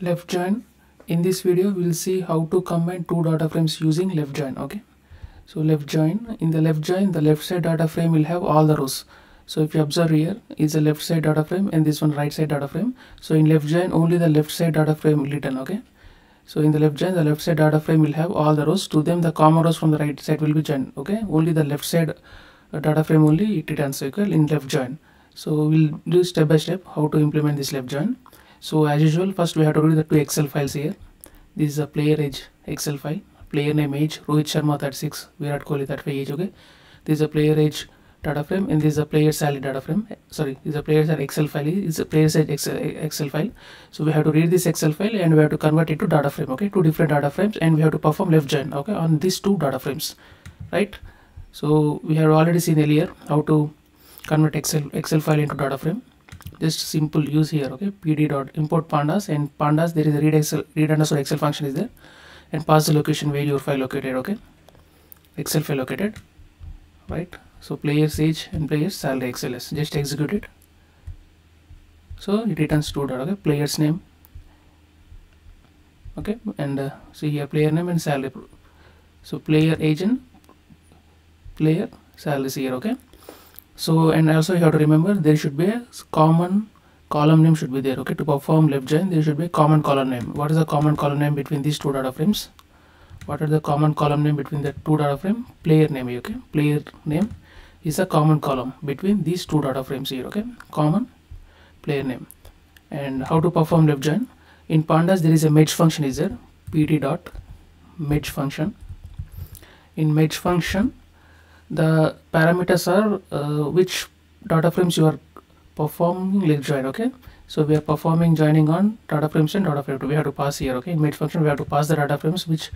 left join. In this video we will see how to combine two data frames using left join. Okay, so left join, in the left join the left side data frame will have all the rows. So if you observe, here is a left side data frame and this one right side data frame. So in left join only the left side data frame will return. Okay, so in the left join the left side data frame will have all the rows. To them the common rows from the right side will be joined. Okay, only the left side data frame only it returns in left join. So we'll do step by step how to implement this left join. So as usual, first we have to read the two Excel files here. This is a player age Excel file, player name age Rohit Sharma 36, Virat Kohli 35 age. Okay, this is a player age data frame and this is a player salary data frame. Sorry, this is a player salary Excel file. It's a player age Excel file. So we have to read this Excel file and we have to convert it to data frame. Okay, two different data frames, and we have to perform left join. Okay, on these two data frames, right? So we have already seen earlier how to convert Excel file into data frame. Just simple use here. Okay, pd dot import pandas, and pandas there is a read underscore Excel function is there, and pass the location where your file located. Okay, Excel file located, right? So player's age and player's salary XLS, just execute it. So it returns two data. Okay, player's name. Okay, and see here player name and salary. So player age and player salary is here. Okay, so and also you have to remember there should be a common column name should be there. Okay, to perform left join there should be a common column name. What is the common column name between these two data frames? What are the common column name between the two data frame? Player name. Okay, player name is a common column between these two data frames here. Okay, common player name. And how to perform left join? In pandas there is a merge function is there, pd dot merge function. In merge function the parameters are which data frames you are performing left join. Okay, so we are performing joining on data frames and data frame 2. We have to pass here. Okay, in merge function we have to pass the data frames which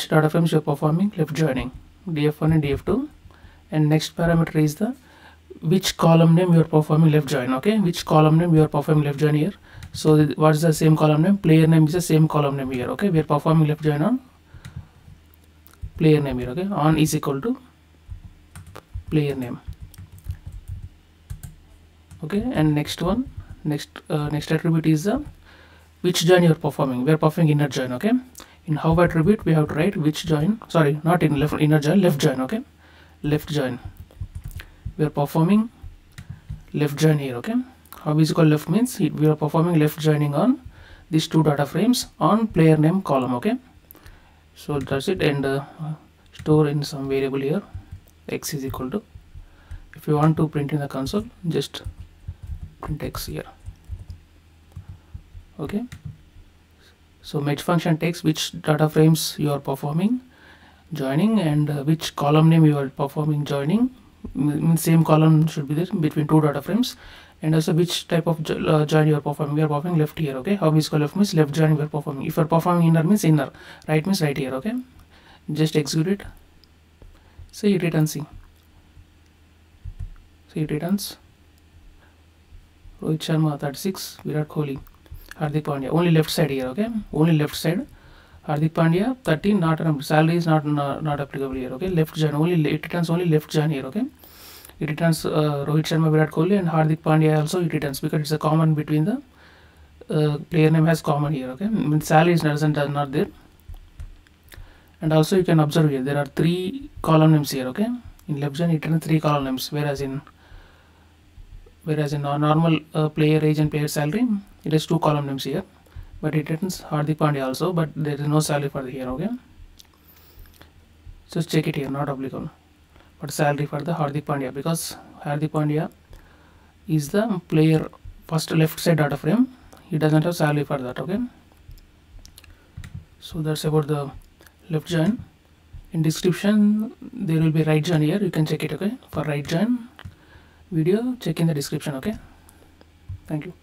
data frames you are performing left joining, df1 and df2, and next parameter is the which column name you are performing left join. Okay, which column name you are performing left join here. So what is the same column name? Player name is the same column name here. Okay, we are performing left join on player name here. Okay, on is equal to player name. Okay, and next one, next attribute is the which join you are performing. We are performing inner join. Okay, in how attribute we have to write which join, sorry, not in left inner join, left join. Okay, left join we are performing left join here. Okay, how is it called left means we are performing left joining on these two data frames on player name column. Okay, so that's it, and store in some variable here x is equal to, if you want to print in the console just print x here. Okay, so merge function takes which data frames you are performing joining and which column name you are performing joining. Same column should be there between two data frames, and also which type of join you are performing. We are performing left here. Okay, how is called left means left join we are performing. If you are performing inner means inner, right means right here. Okay, just execute it. So it returns C. So it returns Rohit Sharma 36, Virat Kohli, Hardik Pandya. Only left side here. Okay, only left side. Hardik Pandya 13, not salary is not applicable here. Okay, left join only, it returns only left join here. Okay, it returns Rohit Sharma, Virat Kohli, and Hardik Pandya also it returns because it's a common between the player name has common here. Okay, salary is not there. And also you can observe here there are three column names here. Okay, in left join it returns three column names, whereas in normal player age and player salary it has two column names here, but it returns Hardik Pandya also, but there is no salary for the here. Okay, just check it here, not applicable, but salary for the Hardik Pandya because Hardik Pandya is the player first left side data frame, he doesn't have salary for that. Okay, so that's about the left join. In description there will be right join here, you can check it. Okay, for right join video check in the description. Okay, thank you.